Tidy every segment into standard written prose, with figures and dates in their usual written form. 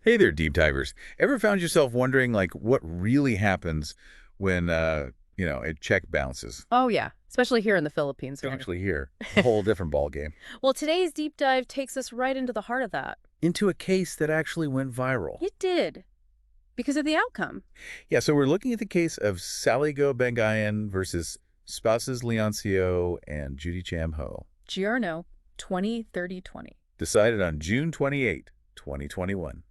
Hey there, deep divers. Ever found yourself wondering, like, what really happens when, a check bounces? Oh, yeah, especially here in the Philippines, Don't right? actually hear. A whole different ball game. Well, today's deep dive takes us right into the heart of that. Into a case that actually went viral. It did, because of the outcome. Yeah, so we're looking at the case of Sally Go-Bangayan versus spouses Leoncio and Judy Cham. Giorno, 20-30-20. Decided on June 28, 2021.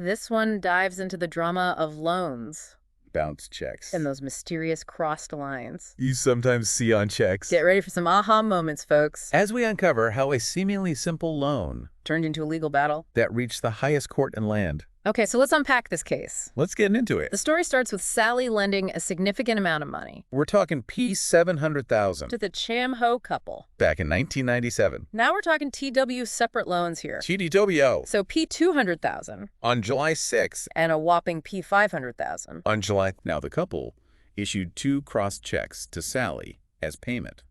This one dives into the drama of loans Bounce checks. and those mysterious crossed lines. You sometimes see on checks. Get ready for some aha moments, folks. As we uncover how a seemingly simple loan Turned into a legal battle. that reached the highest court in land. Okay, so let's unpack this case. Let's get into it. The story starts with Sally lending a significant amount of money We're talking P700,000 to the Cham-Ho couple. back in 1997. Now we're talking TW separate loans here. TDWO So P200,000 on July 6th. and a whopping P500,000. On July, now the couple issued 2 crossed checks to Sally as payment.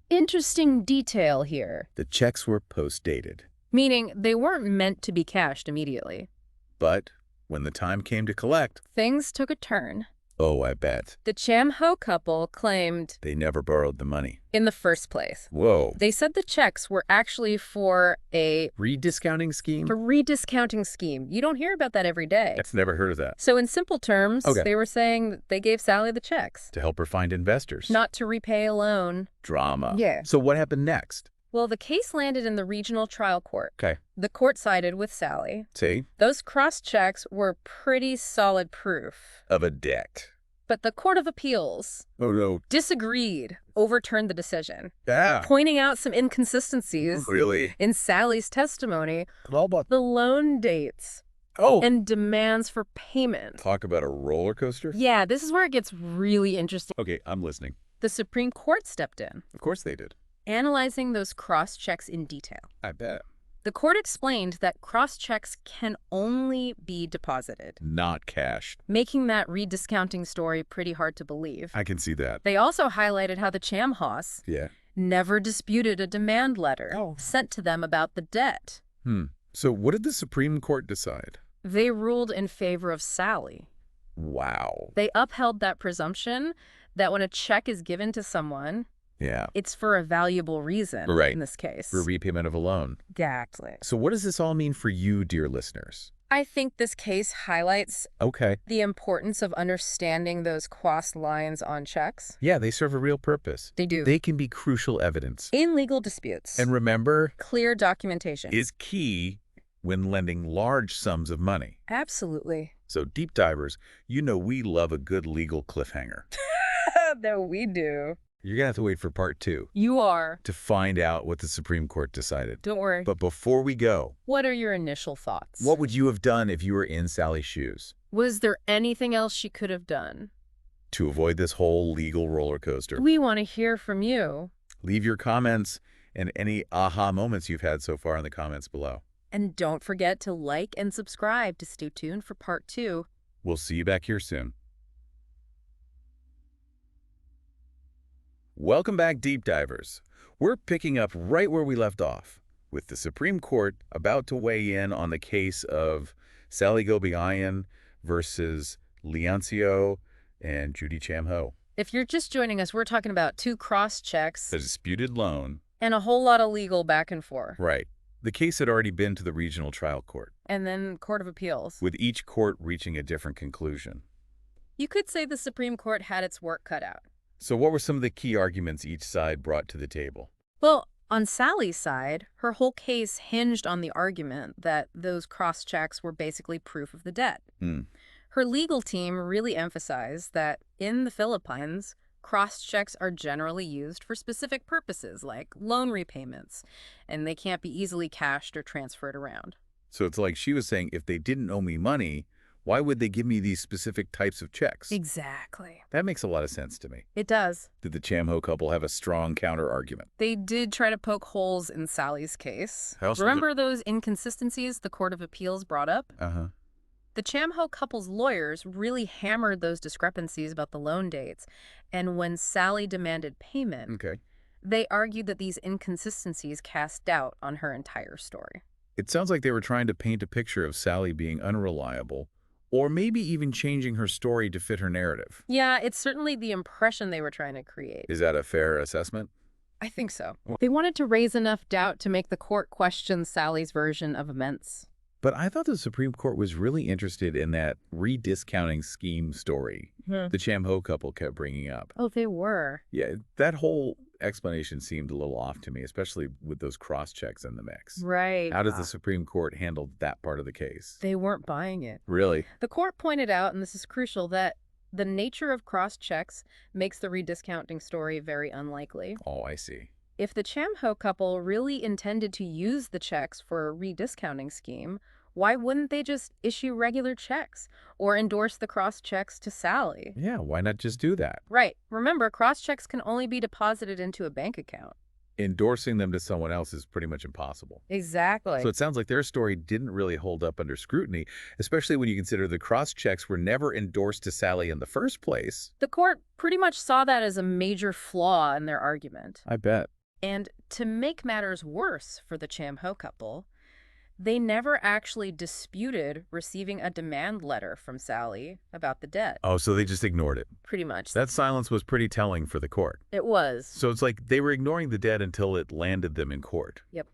Interesting detail here, The checks were post-dated, meaning they weren't meant to be cashed immediately. but when the time came to collect, Things took a turn. oh, I bet, The Cham-Ho couple claimed they never borrowed the money. in the first place. Whoa. They said the checks were actually for a Rediscounting scheme? rediscounting scheme. You don't hear about that every day. That's never heard of that. So in simple terms, Okay. they were saying that they gave Sally the checks, To help her find investors. not to repay a loan. Drama. Yeah. So what happened next? Well, the case landed in the regional trial court. Okay. The court sided with Sally. See? Those cross checks were pretty solid proof. Of a debt. But the Court of Appeals Oh, no. disagreed, overturned the decision, Yeah. pointing out some inconsistencies Really? in Sally's testimony, All about... the loan dates, Oh. and demands for payment. Talk about a roller coaster? Yeah, this is where it gets really interesting. Okay, I'm listening. The Supreme Court stepped in, Of course they did. analyzing those cross checks in detail. I bet. The court explained that cross checks can only be deposited, Not cashed. making that rediscounting story pretty hard to believe. I can see that. They also highlighted how the Cham-Hos Yeah. never disputed a demand letter Oh. sent to them about the debt. So what did the Supreme Court decide? They ruled in favor of Sally. Wow. They upheld that presumption that when a check is given to someone, Yeah. it's for a valuable reason Right. in this case. For repayment of a loan. Exactly. So what does this all mean for you, dear listeners? I think this case highlights Okay. the importance of understanding those cross lines on checks. Yeah, they serve a real purpose. They do. They can be crucial evidence. In legal disputes, And remember, clear documentation. is key when lending large sums of money. Absolutely. So deep divers, you know we love a good legal cliffhanger. No, we do. You're going to have to wait for part 2 You are. to find out what the Supreme Court decided. Don't worry. But before we go, What are your initial thoughts? what would you have done if you were in Sally's shoes Was there anything else she could have done? to avoid this whole legal roller coaster? We want to hear from you. Leave your comments and any aha moments you've had so far in the comments below. And don't forget to like and subscribe to stay tuned for part 2. We'll see you back here soon. Welcome back, deep divers. We're picking up right where we left off, with the Supreme Court about to weigh in on the case of Sally Go-Bangayan versus Leoncio and Judy Cham. If you're just joining us, we're talking about 2 cross checks The disputed loan. and a whole lot of legal back and forth. Right. The case had already been to the regional trial court, And then Court of Appeals. with each court reaching a different conclusion. You could say the Supreme Court had its work cut out. So what were some of the key arguments each side brought to the table? Well, on Sally's side, her whole case hinged on the argument that those cross checks were basically proof of the debt. Her legal team really emphasized that in the Philippines, cross checks are generally used for specific purposes like loan repayments, and they can't be easily cashed or transferred around. So it's like she was saying, if they didn't owe me money, why would they give me these specific types of checks? Exactly. That makes a lot of sense to me. It does. Did the Cham couple have a strong counter-argument? They did try to poke holes in Sally's case. How so? Remember those inconsistencies the Court of Appeals brought up? Uh-huh. The Cham-Ho couple's lawyers really hammered those discrepancies about the loan dates, and when Sally demanded payment, Okay. they argued that these inconsistencies cast doubt on her entire story. It sounds like they were trying to paint a picture of Sally being unreliable, or maybe even changing her story to fit her narrative. Yeah, it's certainly the impression they were trying to create. Is that a fair assessment? I think so. They wanted to raise enough doubt to make the court question Sally's version of events. But I thought the Supreme Court was really interested in that rediscounting scheme story the Cham-Ho couple kept bringing up. Oh, they were. Yeah, that whole explanation seemed a little off to me, especially with those cross-checks in the mix. Right. How does the Supreme Court handle that part of the case? They weren't buying it. Really? The court pointed out, and this is crucial, that the nature of cross-checks makes the rediscounting story very unlikely. Oh, I see. If the Cham-Ho couple really intended to use the checks for a rediscounting scheme, why wouldn't they just issue regular checks or endorse the cross-checks to Sally? Yeah, why not just do that? Right. Remember, cross-checks can only be deposited into a bank account. Endorsing them to someone else is pretty much impossible. Exactly. So it sounds like their story didn't really hold up under scrutiny, especially when you consider the cross-checks were never endorsed to Sally in the first place. The court pretty much saw that as a major flaw in their argument. I bet. And to make matters worse for the Cham-Ho couple, they never actually disputed receiving a demand letter from Sally about the debt. Oh, so they just ignored it. Pretty much. That silence was pretty telling for the court. It was. So it's like they were ignoring the debt until it landed them in court. Yep.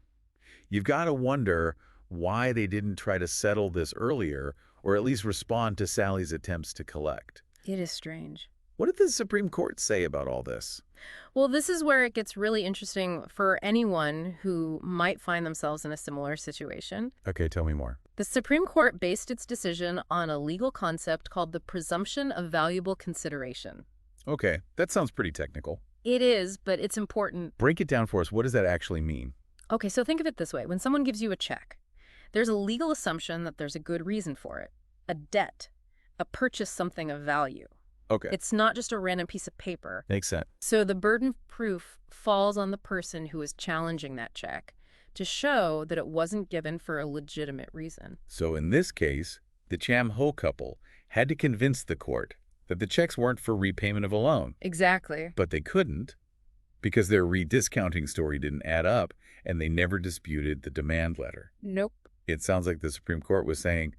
You've got to wonder why they didn't try to settle this earlier, or at least respond to Sally's attempts to collect. It is strange. What did the Supreme Court say about all this? Well, this is where it gets really interesting for anyone who might find themselves in a similar situation. Okay, tell me more. The Supreme Court based its decision on a legal concept called the presumption of valuable consideration. Okay, that sounds pretty technical. It is, but it's important. Break it down for us. What does that actually mean? Okay, so think of it this way. When someone gives you a check, there's a legal assumption that there's a good reason for it. A debt, a purchase something of value. Okay. It's not just a random piece of paper. Makes sense. So the burden of proof falls on the person who is challenging that check to show that it wasn't given for a legitimate reason. So in this case, the Cham-Ho couple had to convince the court that the checks weren't for repayment of a loan. Exactly. But they couldn't because their rediscounting story didn't add up and they never disputed the demand letter. Nope. It sounds like the Supreme Court was saying,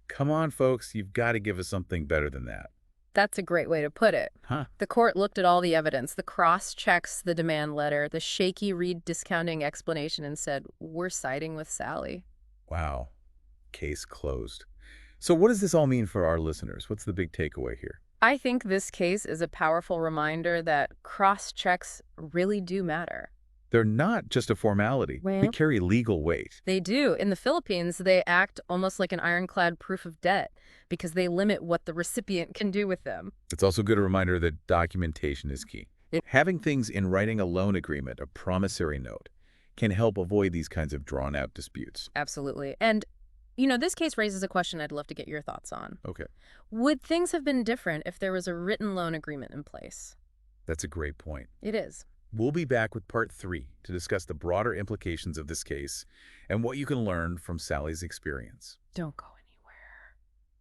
come on, folks, you've got to give us something better than that. That's a great way to put it. Huh. The court looked at all the evidence, the cross-checks, the demand letter, the shaky rediscounting explanation, and said, we're siding with Sally. Wow. Case closed. So what does this all mean for our listeners? What's the big takeaway here? I think this case is a powerful reminder that cross-checks really do matter. They're not just a formality. They carry legal weight. They do. In the Philippines, they act almost like an ironclad proof of debt because they limit what the recipient can do with them. It's also a good reminder that documentation is key. Having things in writing a loan agreement, a promissory note, can help avoid these kinds of drawn-out disputes. Absolutely. And, you know, this case raises a question I'd love to get your thoughts on. Okay. Would things have been different if there was a written loan agreement in place? That's a great point. It is. We'll be back with part 3 to discuss the broader implications of this case and what you can learn from Sally's experience. Don't go anywhere.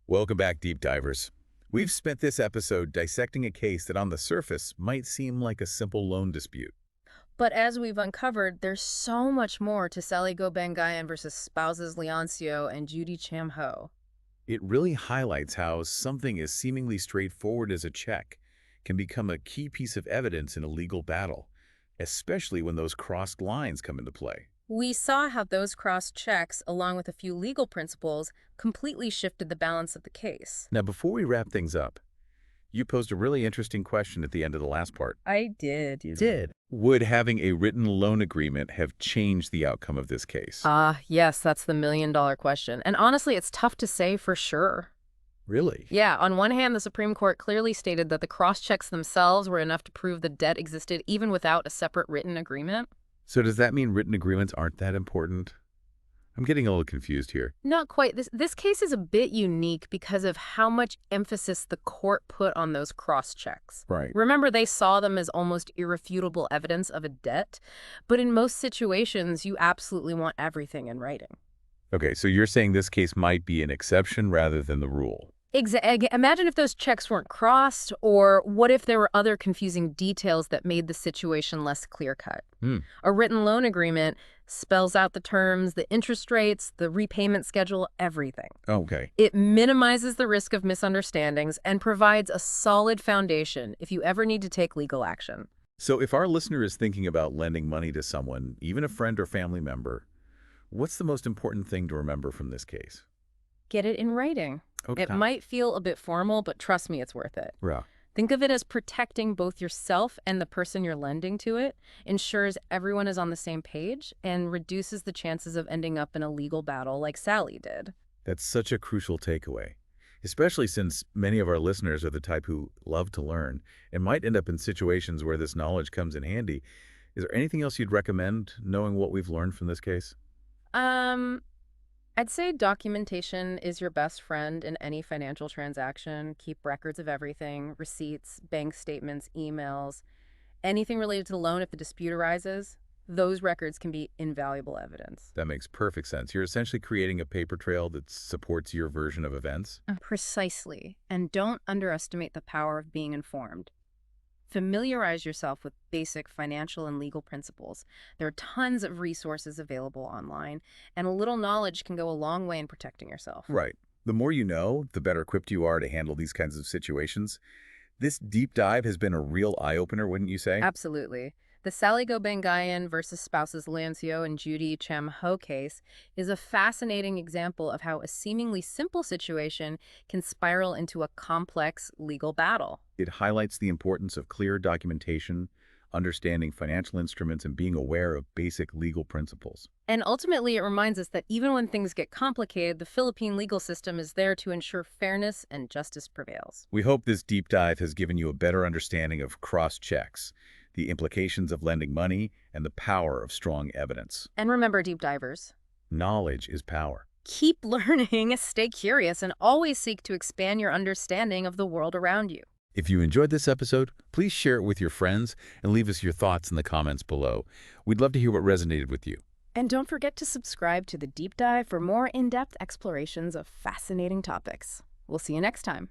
Welcome back, Deep Divers. We've spent this episode dissecting a case that on the surface might seem like a simple loan dispute. But as we've uncovered, there's so much more to Sally Go-Bangayan versus spouses Leoncio and Judy Cham. It really highlights how something as seemingly straightforward as a check can become a key piece of evidence in a legal battle, especially when those crossed lines come into play. We saw how those crossed checks, along with a few legal principles, completely shifted the balance of the case. Now, before we wrap things up, you posed a really interesting question at the end of the last part. I did. You did. Would having a written loan agreement have changed the outcome of this case? Yes, that's the million-dollar question. And honestly, it's tough to say for sure. Really? Yeah, on one hand, the Supreme Court clearly stated that the cross-checks themselves were enough to prove the debt existed even without a separate written agreement. So does that mean written agreements aren't that important? I'm getting a little confused here. Not quite. This case is a bit unique because of how much emphasis the court put on those cross-checks. Right. Remember, they saw them as almost irrefutable evidence of a debt, but in most situations, you absolutely want everything in writing. Okay, so you're saying this case might be an exception rather than the rule. Imagine if those checks weren't crossed, or what if there were other confusing details that made the situation less clear-cut? A written loan agreement spells out the terms, the interest rates, the repayment schedule, everything. Okay. It minimizes the risk of misunderstandings and provides a solid foundation if you ever need to take legal action. So if our listener is thinking about lending money to someone, even a friend or family member, what's the most important thing to remember from this case? Get it in writing. Okay. It might feel a bit formal, but trust me, it's worth it. Yeah. Think of it as protecting both yourself and the person you're lending to. It ensures everyone is on the same page and reduces the chances of ending up in a legal battle like Sally did. That's such a crucial takeaway, especially since many of our listeners are the type who love to learn and might end up in situations where this knowledge comes in handy. Is there anything else you'd recommend, knowing what we've learned from this case? I'd say documentation is your best friend in any financial transaction. Keep records of everything, receipts, bank statements, emails, anything related to the loan if the dispute arises. Those records can be invaluable evidence. That makes perfect sense. You're essentially creating a paper trail that supports your version of events. Precisely. And don't underestimate the power of being informed. Familiarize yourself with basic financial and legal principles. There are tons of resources available online, and a little knowledge can go a long way in protecting yourself. Right. The more you know, the better equipped you are to handle these kinds of situations. This deep dive has been a real eye-opener, wouldn't you say? Absolutely. The Sally Go-Bangayan versus spouses Leoncio and Judy Cham case is a fascinating example of how a seemingly simple situation can spiral into a complex legal battle. It highlights the importance of clear documentation, understanding financial instruments, and being aware of basic legal principles. And ultimately, it reminds us that even when things get complicated, the Philippine legal system is there to ensure fairness and justice prevails. We hope this deep dive has given you a better understanding of cross-checks, the implications of lending money, and the power of strong evidence. And remember, deep divers, Knowledge is power. keep learning, stay curious, and always seek to expand your understanding of the world around you. If you enjoyed this episode, please share it with your friends and leave us your thoughts in the comments below. We'd love to hear what resonated with you. And don't forget to subscribe to The Deep Dive for more in-depth explorations of fascinating topics. We'll see you next time.